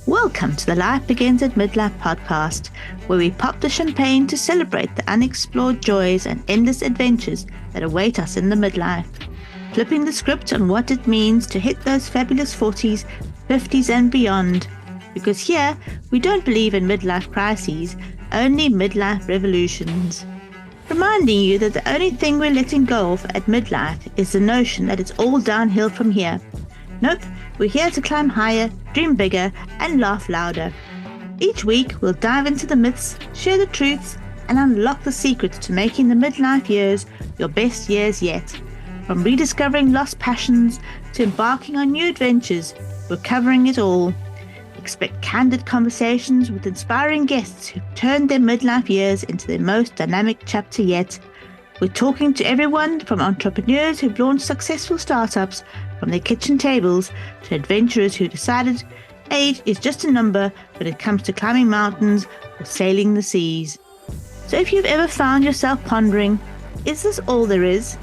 Welcome to the Life Begins at Midlife podcast, where we pop the champagne to celebrate the unexplored joys and endless adventures that await us in the midlife. Flipping the script on what it means to hit those fabulous 40s, 50s and beyond. Because here, we don't believe in midlife crises, only midlife revolutions. Reminding you that the only thing we're letting go of at midlife is the notion that it's all downhill from here. Nope, we're here to climb higher, dream bigger, and laugh louder. Each week, we'll dive into the myths, share the truths, and unlock the secrets to making the midlife years your best years yet. From rediscovering lost passions to embarking on new adventures, we're covering it all. Expect candid conversations with inspiring guests who've turned their midlife years into their most dynamic chapter yet. We're talking to everyone from entrepreneurs who've launched successful startups from their kitchen tables to adventurers who decided age is just a number when it comes to climbing mountains or sailing the seas. So if you've ever found yourself pondering, is this all there is?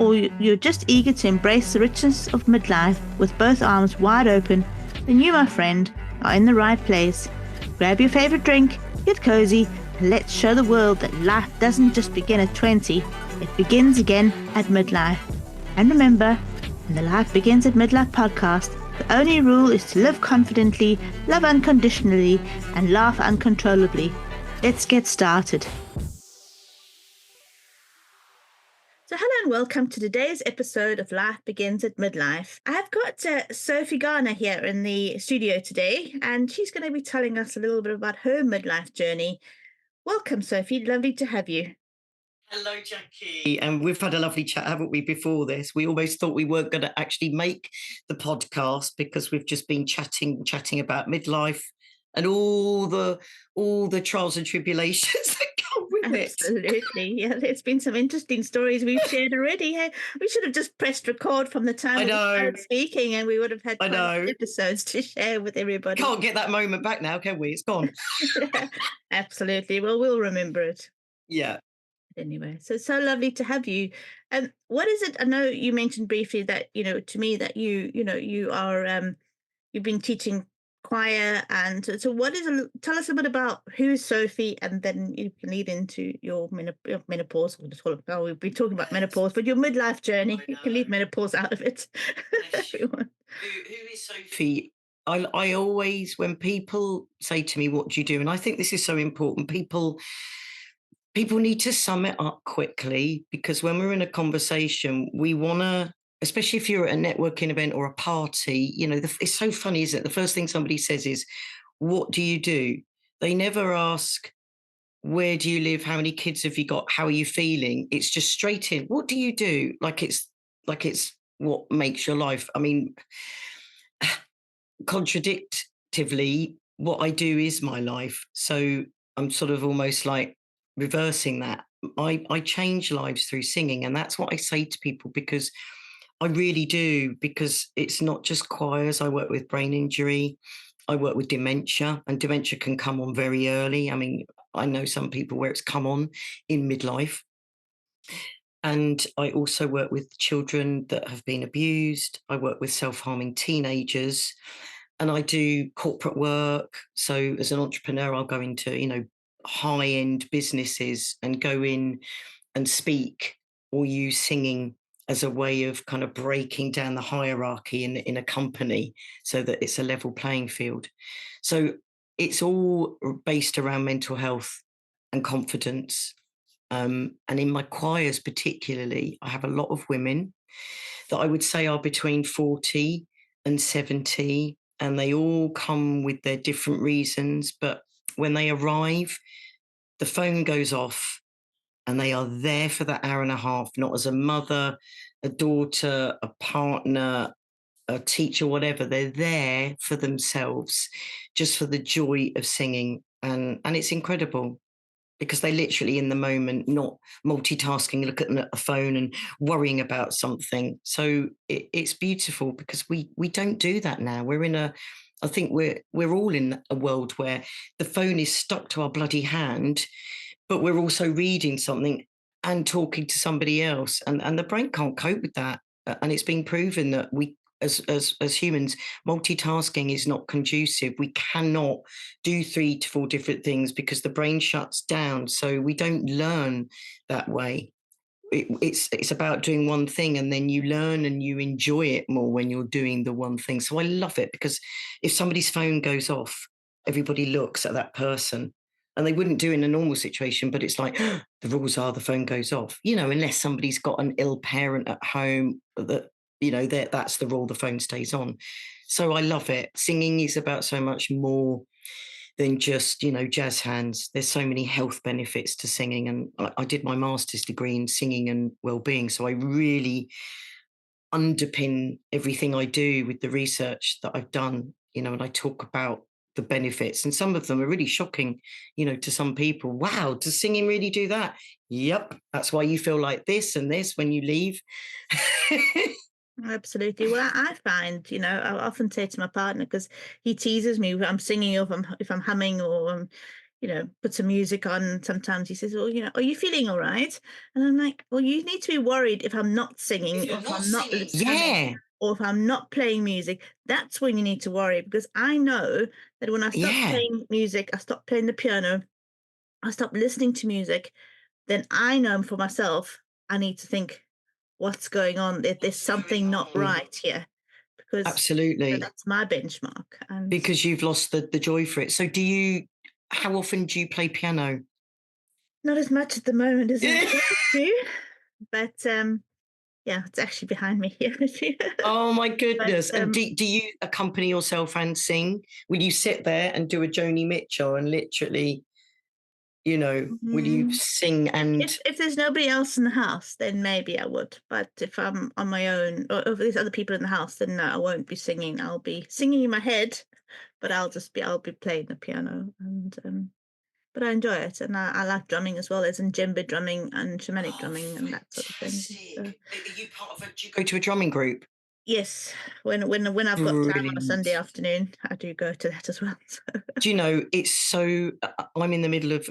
Or you're just eager to embrace the richness of midlife with both arms wide open, then you, my friend, are in the right place. Grab your favorite drink, get cozy, and let's show the world that life doesn't just begin at 20, it begins again at midlife. And remember, in the Life Begins at Midlife podcast, the only rule is to live confidently, love unconditionally, and laugh uncontrollably. Let's get started. So hello and welcome to today's episode of Life Begins at Midlife. I've got Sophie Garner here in the studio today, and she's going to be telling us a little bit about her midlife journey. Welcome, Sophie. Lovely to have you. Hello, Jackie. And we've had a lovely chat, haven't we, before this? We almost thought we weren't going to actually make the podcast because we've just been chatting about midlife and all the trials and tribulations that come with it. Absolutely. Yeah, there's been some interesting stories we've shared already. Hey, we should have just pressed record from the time we started speaking and we would have had episodes to share with everybody. Can't get that moment back now, can we? It's gone. Absolutely. Well, we'll remember it. Yeah. Anyway, so lovely to have you. And what is it? I know you mentioned briefly that, to me that you are, you've been teaching choir. And so tell us a bit about who's Sophie, and then you can lead into your menopause. We've been talking about menopause, but your midlife journey, you can leave menopause out of it. Who is Sophie? I always, when people say to me, what do you do? And I think this is so important. People need to sum it up quickly, because when we're in a conversation, we want to, especially if you're at a networking event or a party, it's so funny, isn't it? The first thing somebody says is, what do you do? They never ask, where do you live? How many kids have you got? How are you feeling? It's just straight in. What do you do? Like it's what makes your life. I mean, contradictively, what I do is my life. So I'm sort of almost like reversing that. I change lives through singing, and that's what I say to people, because I really do, because it's not just choirs. I work with brain injury, I work with dementia, and dementia can come on very early. I mean, I know some people where it's come on in midlife. And I also work with children that have been abused. I work with self-harming teenagers, and I do corporate work. So as an entrepreneur, I'll go into, high-end businesses and go in and speak or use singing as a way of kind of breaking down the hierarchy in a company so that it's a level playing field. So it's all based around mental health and confidence. And in my choirs particularly, I have a lot of women that I would say are between 40 and 70, and they all come with their different reasons. But when they arrive, the phone goes off and they are there for that hour and a half, not as a mother, a daughter, a partner, a teacher, whatever. They're there for themselves, just for the joy of singing. And it's incredible, because they literally in the moment, not multitasking, looking at a phone and worrying about something. So it's beautiful, because we don't do that now. I think we're all in a world where the phone is stuck to our bloody hand, but we're also reading something and talking to somebody else, and the brain can't cope with that. And it's been proven that we as humans, multitasking is not conducive. We cannot do 3 to 4 different things because the brain shuts down. So we don't learn that way. It's about doing one thing, and then you learn and you enjoy it more when you're doing the one thing. So I love it, because if somebody's phone goes off, everybody looks at that person, and they wouldn't do in a normal situation, but it's like the rules are the phone goes off, unless somebody's got an ill parent at home, that that's the rule, the phone stays on. So I love it. Singing is about so much more than just jazz hands. There's so many health benefits to singing, and I did my master's degree in singing and well-being, so I really underpin everything I do with the research that I've done, and I talk about the benefits, and some of them are really shocking, to some people. Wow, does singing really do that? Yep, that's why you feel like this and this when you leave. Absolutely. Well, I find, I often say to my partner, because he teases me if I'm singing, or if I'm humming, or put some music on. Sometimes he says, "Well, are you feeling all right?" And I'm like, "Well, you need to be worried if I'm not singing, or if I'm not humming, Yeah, or if I'm not playing music. That's when you need to worry, because I know that when I stop yeah. playing music, I stop playing the piano, I stop listening to music, then I know for myself, I need to think, what's going on? There's something not right here, because Absolutely. that's my benchmark. And Because you've lost the joy for it. So how often do you play piano? not as much at the moment as I'd like to, but yeah, it's actually behind me here. Oh my But goodness. And do you accompany yourself and sing? Will you sit there and do a Joni Mitchell and literally, will you mm, sing and if there's nobody else in the house, then maybe I would. But if I'm on my own, or if there's other people in the house, then no, I won't be singing. I'll be singing in my head, but I'll be playing the piano. And but I enjoy it, and I like drumming as well, as in djembe drumming and shamanic Oh, drumming and that sort of thing. So, fantastic. Are you part of do you go to a drumming group? yes, when I've got time on a Sunday Brilliant. afternoon, I do go to that as well. So. Do you know, it's so I'm in the middle of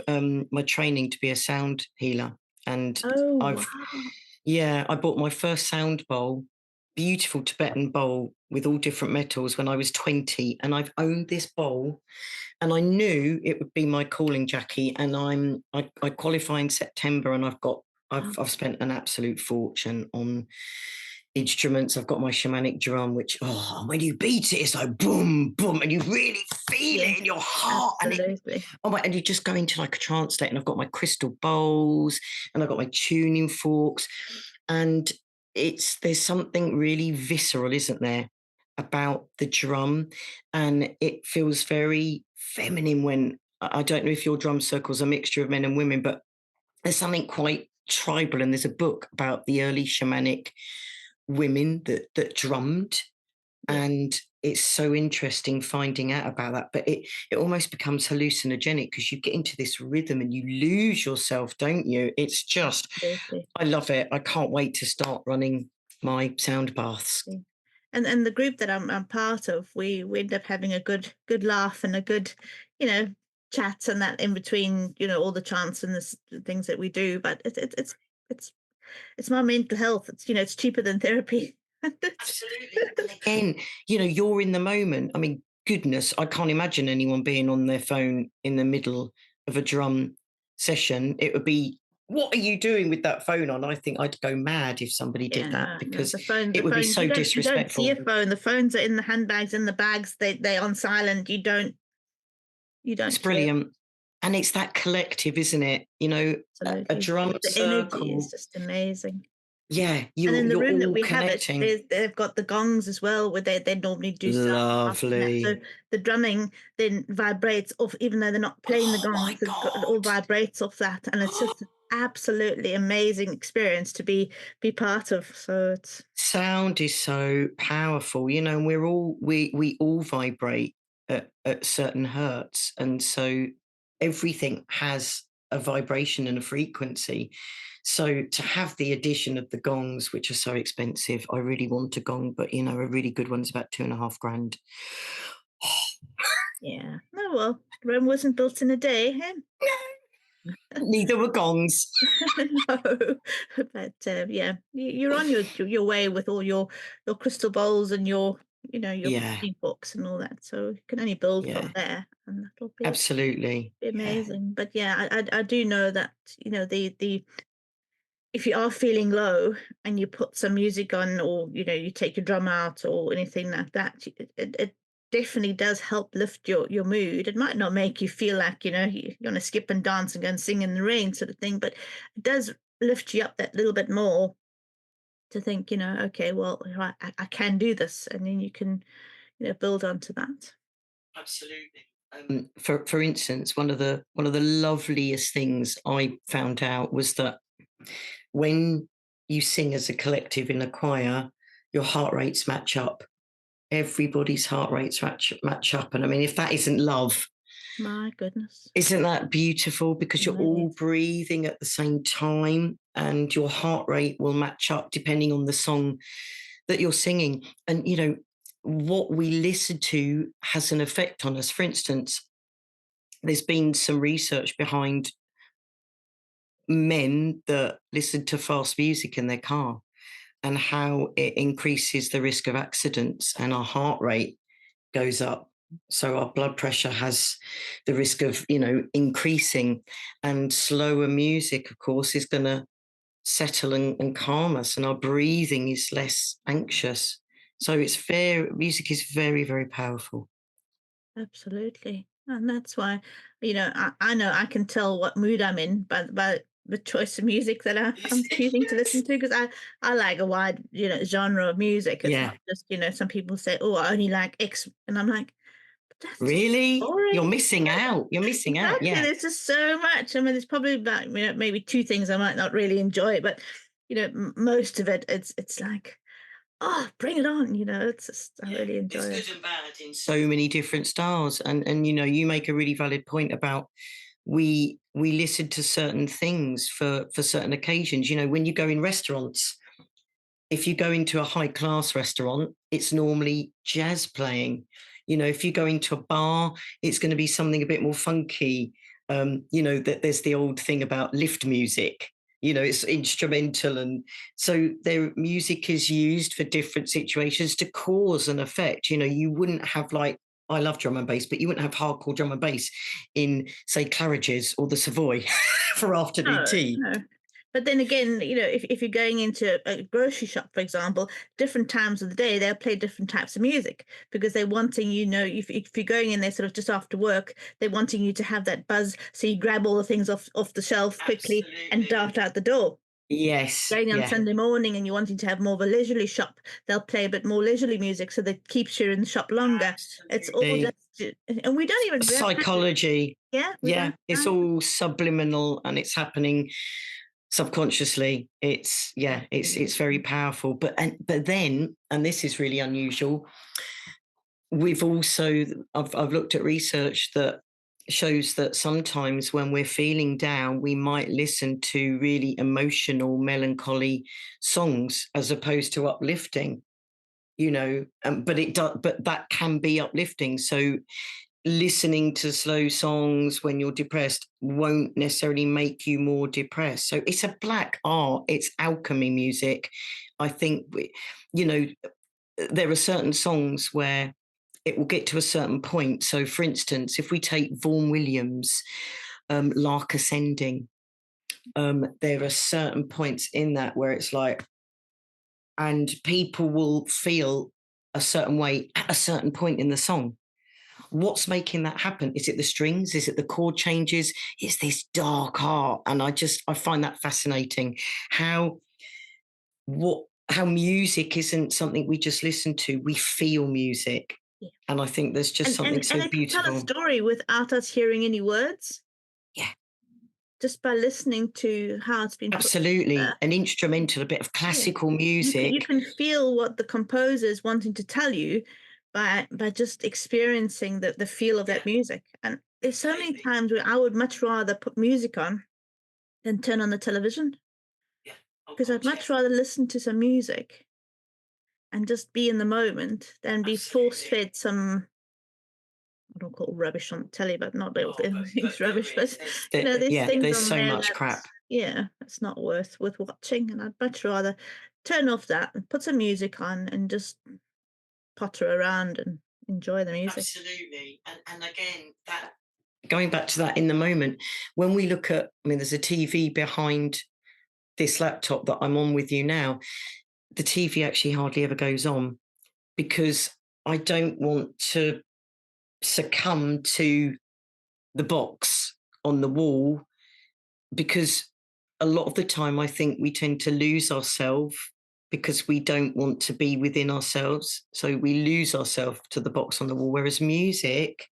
my training to be a sound healer, and Oh I've wow! yeah, I bought my first sound bowl, beautiful Tibetan bowl with all different metals, when I was 20, and I've owned this bowl, and I knew it would be my calling, Jackie. And I qualify in September, and Wow. I've spent an absolute fortune on instruments. I've got my shamanic drum, which when you beat it, it's like boom, boom, and you really feel Yes, it in your heart, absolutely. and you just go into like a trance state. And I've got my crystal bowls, and I've got my tuning forks, and there's something really visceral, isn't there, about the drum, and it feels very feminine. When I don't know if your drum circle's a mixture of men and women, but there's something quite tribal, and there's a book about the early shamanic women that drummed, Yeah, and it's so interesting finding out about that. But it almost becomes hallucinogenic, because you get into this rhythm and you lose yourself, don't you? It's just, absolutely. I love it. I can't wait to start running my sound baths. Yeah. And the group that I'm part of, we end up having a good laugh and a good, you know, chat and that in between, all the chants and the things that we do. But it's it's my mental health. It's cheaper than therapy. Absolutely. And again, you're in the moment. I mean, goodness, I can't imagine anyone being on their phone in the middle of a drum session. It would be, what are you doing with that phone on? I think I'd go mad if somebody did that, Yeah, no, because the it would be phones. so You don't see a disrespectful. phone. The phones are in the handbags, in the bags. They're on silent. You It's don't hear. brilliant. And it's that collective, isn't it? A Absolutely, drum the energy is circle. just amazing. Yeah, And in the you're room that all we have it, connecting. they've got the gongs as well, where they normally do sound baths and that. So Lovely. the drumming then vibrates off, even though they're not playing the Oh gongs. my It all God. vibrates off that, and it's just an absolutely amazing experience to be part of. So it's Sound is so powerful, and we all vibrate at certain hertz, and so everything has a vibration and a frequency. So to have the addition of the gongs, which are so expensive, I really want a gong, but a really good one's about 2.5 grand. yeah. Oh well, Rome wasn't built in a day. Eh? Neither were gongs. No, but yeah, you're on your way with all your crystal bowls and your Yeah, books and all that. So you can only build from yeah, there, and that'll absolutely. be Yeah. amazing. But yeah, I do know that the if you are feeling low and you put some music on, or you take your drum out or anything like that, it definitely does help lift your mood. It might not make you feel like you want to skip and dance and go and sing in the rain sort of thing, but it does lift you up that little bit more to think, okay, well, right, I can do this, and then you can build onto that. Absolutely. For instance, one of the loveliest things I found out was that when you sing as a collective in a choir, your heart rates match up. Everybody's heart rates match up, and I mean, if that isn't love, My goodness. isn't that beautiful? Because you're all Amazing. breathing at the same time, and your heart rate will match up depending on the song that you're singing. And what we listen to has an effect on us. For instance, there's been some research behind men that listen to fast music in their car and how it increases the risk of accidents, and our heart rate goes up. So our blood pressure has the risk of, increasing. And slower music, of course, is going to settle and calm us, and our breathing is less anxious. So music is very, very powerful. Absolutely. And that's why, I know I can tell what mood I'm in by the choice of music that I'm choosing to listen to, because I like a wide, genre of music. It's not Yeah. just, some people say, oh, I only like X. And I'm like, but that's just Really? You're boring. missing out. You're missing out. Exactly. Yeah. There's just so much. I mean, there's probably about, maybe two things I might not really enjoy, but, most of it, it's like, oh, bring it on. It's just, I Yeah, really it's enjoy it. good and bad in so many different styles, and you make a really valid point about we listen to certain things for certain occasions. When you go in restaurants, if you go into a high class restaurant, it's normally jazz playing. If you go into a bar, it's going to be something a bit more funky. That there's the old thing about lift music. It's instrumental, and so their music is used for different situations to cause an effect. You wouldn't have, like, I love drum and bass, but you wouldn't have hardcore drum and bass in, say, Claridge's or the Savoy for afternoon No, tea. no. But then again, if you're going into a grocery shop, for example, different times of the day, they'll play different types of music because they're wanting, if you're going in there sort of just after work, they're wanting you to have that buzz. So you grab all the things off the shelf quickly and Absolutely. dart out the door. Yes. Going on Yeah. Sunday morning and you're wanting to have more of a leisurely shop, they'll play a bit more leisurely music so that keeps you in the shop longer. It's all Absolutely. just, and we don't even realize, Psychology. yeah, we Yeah. don't It's realize. all subliminal and it's happening subconsciously. It's very Absolutely. powerful. But then, and this is really unusual, we've also I've looked at research that shows that sometimes when we're feeling down, we might listen to really emotional, melancholy songs as opposed to uplifting. But that can be uplifting. So listening to slow songs when you're depressed won't necessarily make you more depressed. So it's a black art. It's alchemy music. I think there are certain songs where it will get to a certain point. So, for instance, if we take Vaughan Williams, Lark Ascending, there are certain points in that where it's like, and people will feel a certain way at a certain point in the song. What's making that happen? Is it the strings? Is it the chord changes? It's this dark art. And I find that fascinating. How music isn't something we just listen to, we feel music. Yeah. And I think there's just And something and and so it can tell a beautiful. story without us hearing any words, Yeah, just by listening to how it's been put absolutely. together. An instrumental, a bit of Yeah. classical You music. can feel what the composer is wanting to tell you by just experiencing the feel of Yeah, that music. And there's so many completely. times where I would much rather put music on than turn on the television, Yeah. Oh because God, I'd yeah. much rather listen to some music and just be in the moment than be force Absolutely. fed some don't call rubbish on the telly, but not everything's rubbish. But there's Yeah, things there's on so there much crap. it's not worth watching. And I'd much rather turn off that and put some music on and just potter around and enjoy the music. Absolutely. And again, that going back to that in the moment, when we look at, there's a TV behind this laptop that I'm on with you now. The TV actually hardly ever goes on because I don't want to succumb to the box on the wall, because a lot of the time I think we tend to lose ourselves because we don't want to be within ourselves. So we lose ourselves to the box on the wall, whereas music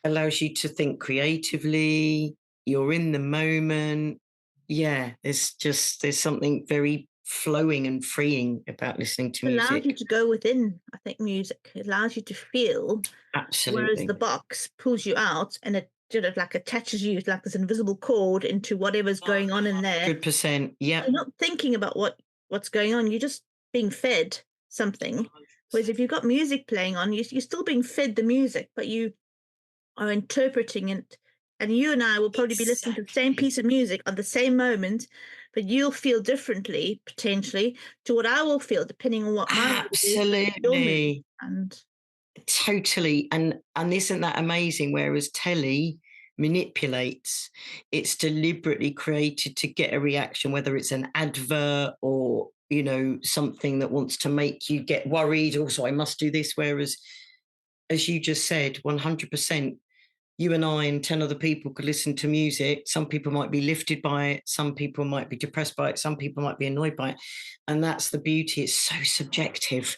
allows you to think creatively, you're in the moment. Yeah, there's something very flowing and freeing about listening to music. It allows you to go within, I think, music. It allows you to feel. Absolutely. Whereas the box pulls you out and it sort of like attaches you like this invisible cord into whatever's going on in there. 100%. Yeah. You're not thinking about what's going on. You're just being fed something. 100%. Whereas if you've got music playing on, you're still being fed the music, but you are interpreting it. And you and I will probably be listening to the same piece of music at the same moment, but you'll feel differently potentially to what I will feel depending on what my absolutely is. And totally. And isn't that amazing? Whereas telly manipulates, it's deliberately created to get a reaction, whether it's an advert or something that wants to make you get worried. Also, I must do this. Whereas, as you just said, 100%, you and I and 10 other people could listen to music. Some people might be lifted by it. Some people might be depressed by it. Some people might be annoyed by it. And that's the beauty. It's so subjective.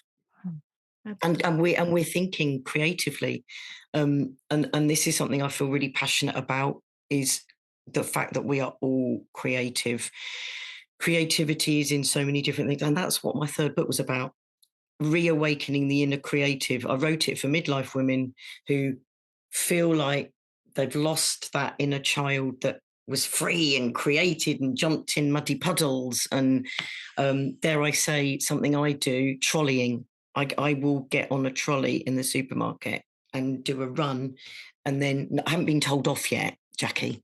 And we're thinking creatively. And this is something I feel really passionate about, is the fact that we are all creative. Creativity is in so many different things. And that's what my third book was about. Reawakening the inner creative. I wrote it for midlife women who feel like they've lost that inner child that was free and created and jumped in muddy puddles. And dare I say something I do, trolleying. I will get on a trolley in the supermarket and do a run, and then I haven't been told off yet, Jackie.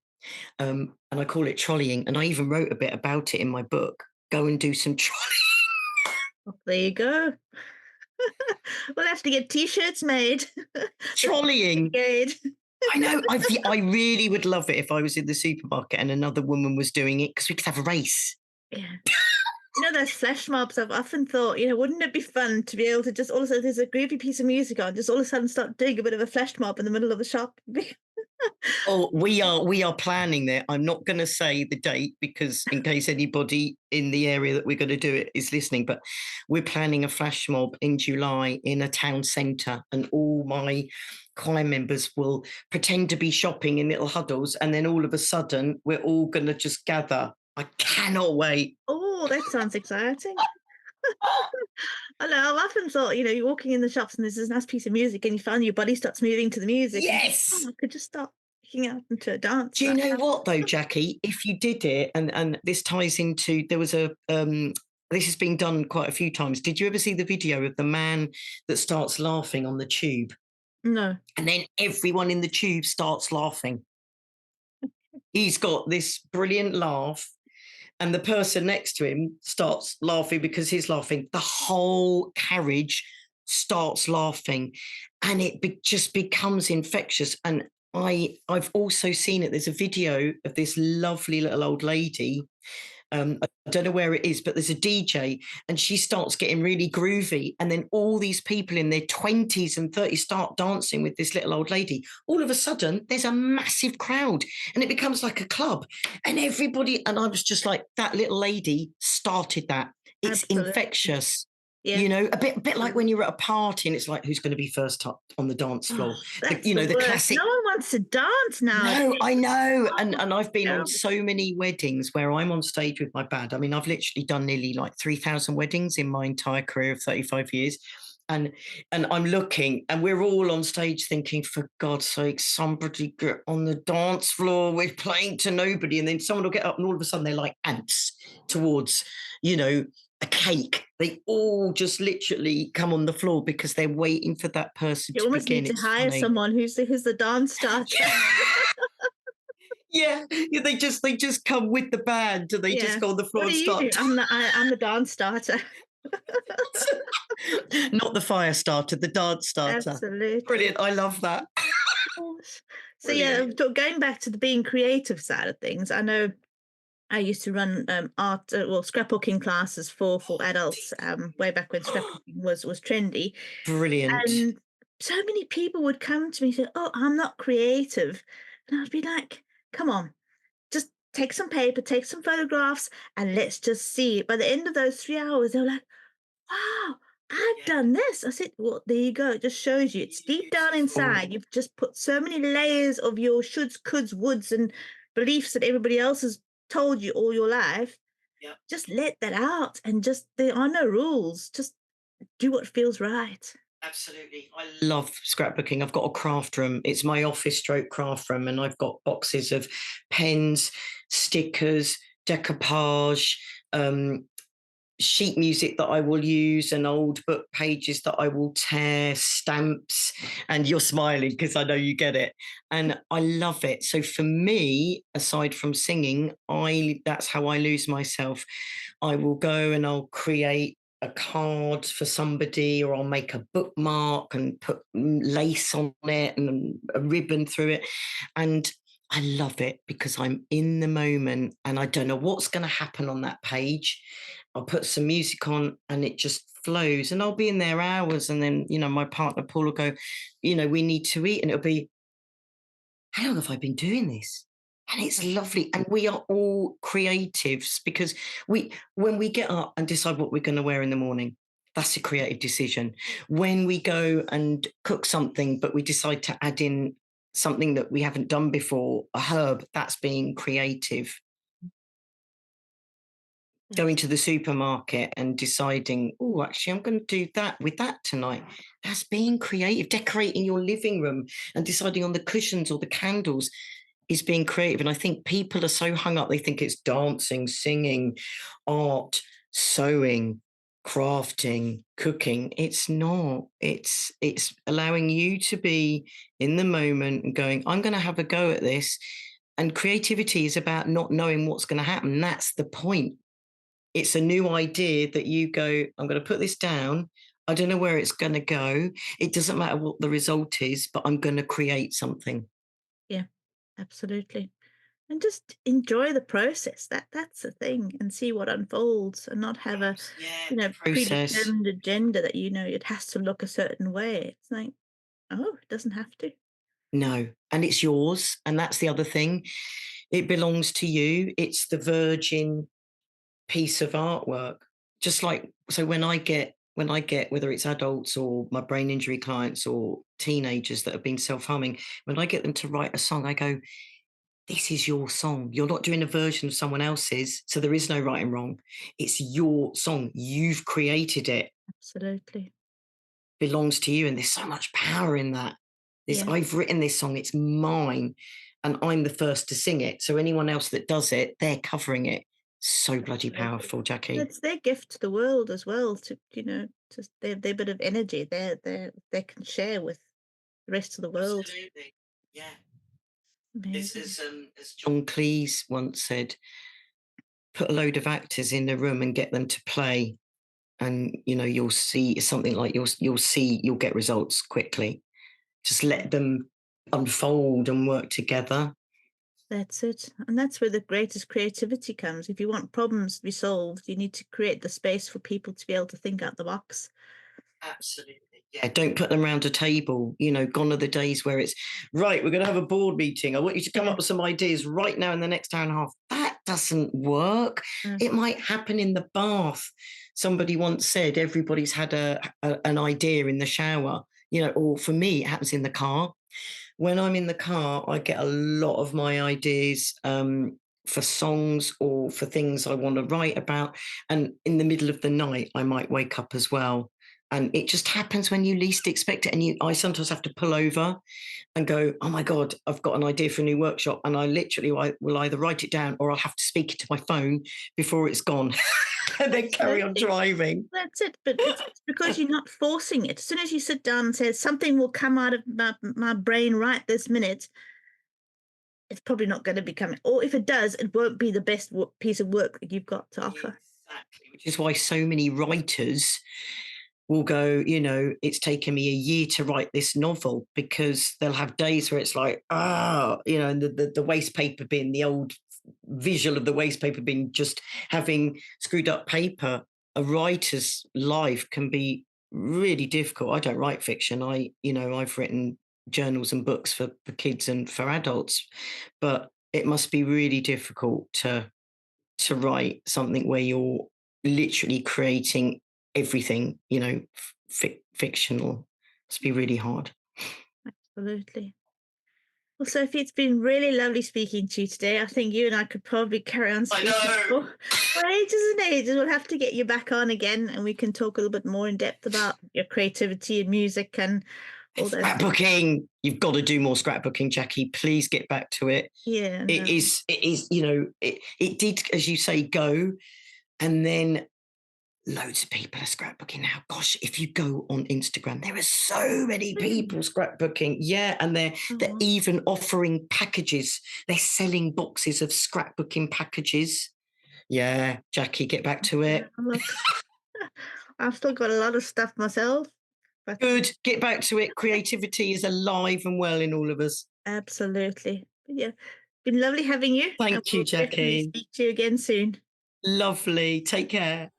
And I call it trolleying. And I even wrote a bit about it in my book. Go and do some trolleying. Well, there you go. We'll have to get T-shirts made. Trolleying. I know. I really would love it if I was in the supermarket and another woman was doing it, because we could have a race. Yeah. Those flash mobs, I've often thought, wouldn't it be fun to be able to just all of a sudden, there's a groovy piece of music on, just all of a sudden start doing a bit of a flash mob in the middle of the shop. Oh, we are planning that. I'm not going to say the date, because in case anybody in the area that we're going to do it is listening, but we're planning a flash mob in July in a town centre, and all my choir members will pretend to be shopping in little huddles, and then all of a sudden we're all going to just gather. I cannot wait. Oh, that sounds exciting. I know, I've often thought, you're walking in the shops and there's this nice piece of music and you find your body starts moving to the music. Yes. I could just start picking out into a dance. Do you know what though, Jackie? If you did it, and this ties into, there was this has been done quite a few times. Did you ever see the video of the man that starts laughing on the tube? No. And then everyone in the tube starts laughing. He's got this brilliant laugh, and the person next to him starts laughing because he's laughing. The whole carriage starts laughing, and it just becomes infectious. And I've also seen it. There's a video of this lovely little old lady. I don't know where it is, but there's a DJ and she starts getting really groovy. And then all these people in their 20s and 30s start dancing with this little old lady. All of a sudden, there's a massive crowd and it becomes like a club. And everybody, and I was just like, that little lady started that. It's Absolutely. Infectious. Yeah. A bit like when you're at a party and it's like, who's going to be first up on the dance floor? The classic. No one wants to dance now. No, I know. And I've been on so many weddings where I'm on stage with my band. I mean, I've literally done nearly like 3,000 weddings in my entire career of 35 years. And I'm looking and we're all on stage thinking, for God's sake, somebody get on the dance floor. We're playing to nobody. And then someone will get up and all of a sudden they're like ants towards, a cake. They all just literally come on the floor because they're waiting for that person You to almost begin. need to It's hire funny. someone who's the dance starter. Yeah, they just come with the band and they just Yeah. go on the floor What and do you do? start. I'm the dance starter. Not the fire starter, the dance starter. Absolutely. Brilliant. I love that. Course. So yeah, Brilliant. going back to the being creative side of things, I know I used to run art, scrapbooking classes for adults way back when scrapbooking was trendy, Brilliant. and so many people would come to me and say, "Oh, I'm not creative," and I'd be like, "Come on, just take some paper, take some photographs, and let's just see." By the end of those 3 hours, they were like, "Wow, I've Yeah. done this." I said, "Well, there you go. It just shows you it's deep down Beautiful. inside. You've just put so many layers of your shoulds, coulds, woulds, and beliefs that everybody else has told you all your life. Yeah. Just let that out, and just there are no rules. Just do what feels right." Absolutely. I love scrapbooking. I've got a craft room. It's my office stroke craft room, and I've got boxes of pens, stickers, decoupage, sheet music that I will use, and old book pages that I will tear, stamps. And you're smiling because I know you get it. And I love it. So for me, aside from singing, that's how I lose myself. I will go and I'll create a card for somebody, or I'll make a bookmark and put lace on it and a ribbon through it. And I love it because I'm in the moment and I don't know what's going to happen on that page. I'll put some music on and it just flows, and I'll be in there hours. And then, my partner Paul will go, we need to eat. And it'll be, how long have I been doing this? And it's lovely. And we are all creatives because when we get up and decide what we're going to wear in the morning, that's a creative decision. When we go and cook something, but we decide to add in something that we haven't done before, a herb, that's being creative. Going to the supermarket and deciding, oh, actually, I'm going to do that with that tonight. That's being creative. Decorating your living room and deciding on the cushions or the candles is being creative. And I think people are so hung up, they think it's dancing, singing, art, sewing, crafting, cooking. It's not. It's allowing you to be in the moment and going, I'm going to have a go at this. And creativity is about not knowing what's going to happen. That's the point. It's a new idea that you go, I'm going to put this down. I don't know where it's going to go. It doesn't matter what the result is, but I'm going to create something. Yeah, absolutely. And just enjoy the process. That's the thing, and see what unfolds, and not have a The process. predetermined agenda that it has to look a certain way. It's like, oh, it doesn't have to. No. And it's yours. And that's the other thing. It belongs to you. It's the virgin piece of artwork. Just like, so when I get, whether it's adults or my brain injury clients or teenagers that have been self-harming, when I get them to write a song, I go, this is your song. You're not doing a version of someone else's. So there is no right and wrong. It's your song. You've created it. Absolutely. Belongs to you. And there's so much power in that. Yeah. I've written this song, it's mine, and I'm the first to sing it. So anyone else that does it, they're covering it. So bloody Absolutely. powerful, Jackie. It's their gift to the world as well. To their bit of energy. They can share with the rest of the world. Absolutely. Yeah. It's Amazing. as John Cleese once said, put a load of actors in the room and get them to play, and you'll see something like you'll get results quickly. Just let them unfold and work together. That's it. And that's where the greatest creativity comes. If you want problems to be solved, you need to create the space for people to be able to think out the box. Absolutely. Yeah, don't put them around a table. Gone are the days where it's, right, we're going to have a board meeting. I want you to come up with some ideas right now in the next hour and a half. That doesn't work. It might happen in the bath. Somebody once said everybody's had an idea in the shower, or for me, it happens in the car. When I'm in the car, I get a lot of my ideas for songs or for things I want to write about. And in the middle of the night, I might wake up as well. And it just happens when you least expect it. And I sometimes have to pull over and go, oh my God, I've got an idea for a new workshop. And I will either write it down or I'll have to speak it to my phone before it's gone and then carry on driving. That's it. But it's because you're not forcing it. As soon as you sit down and say something will come out of my brain right this minute, it's probably not going to be coming. Or if it does, it won't be the best piece of work that you've got to offer. Exactly, which is why so many writers will go, it's taken me a year to write this novel, because they'll have days where it's like, and the waste paper bin, the old visual of the waste paper bin, just having screwed up paper. A writer's life can be really difficult. I don't write fiction. I've written journals and books for kids and for adults, but it must be really difficult to write something where you're literally creating everything, fictional. Must be really hard. Absolutely. Well, Sophie, it's been really lovely speaking to you today. I think you and I could probably carry on speaking for ages and ages. We'll have to get you back on again and we can talk a little bit more in depth about your creativity and music and all that. Scrapbooking. You've got to do more scrapbooking, Jackie. Please get back to it. Yeah. It is, it did, as you say, go. And then loads of people are scrapbooking now. Gosh, if you go on Instagram, there are so many people scrapbooking. Yeah, and they're even offering packages. They're selling boxes of scrapbooking packages. Yeah, Jackie, get back to it. I've still got a lot of stuff myself. But good, get back to it. Creativity is alive and well in all of us. Absolutely. But yeah, been lovely having you. Thank you, Jackie. Speak to you again soon. Lovely. Take care.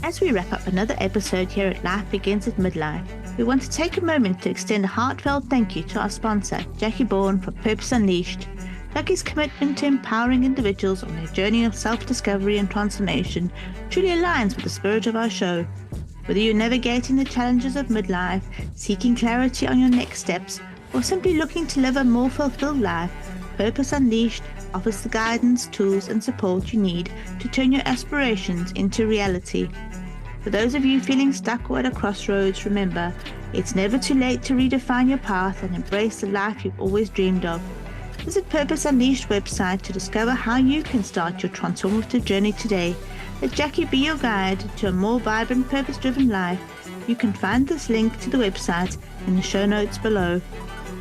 As we wrap up another episode here at Life Begins at Midlife, we want to take a moment to extend a heartfelt thank you to our sponsor, Jackie Bourne from Purpose Unleashed. Jackie's commitment to empowering individuals on their journey of self-discovery and transformation truly aligns with the spirit of our show. Whether you're navigating the challenges of midlife, seeking clarity on your next steps, or simply looking to live a more fulfilled life, Purpose Unleashed offers the guidance, tools, and support you need to turn your aspirations into reality. For those of you feeling stuck or at a crossroads, remember, it's never too late to redefine your path and embrace the life you've always dreamed of. Visit Purpose Unleashed website to discover how you can start your transformative journey today. Let Jackie be your guide to a more vibrant, purpose-driven life. You can find this link to the website in the show notes below.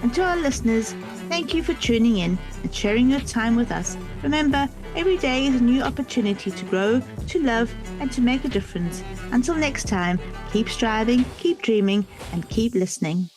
And to our listeners, thank you for tuning in and sharing your time with us. Remember, every day is a new opportunity to grow, to love, and to make a difference. Until next time, keep striving, keep dreaming, and keep listening.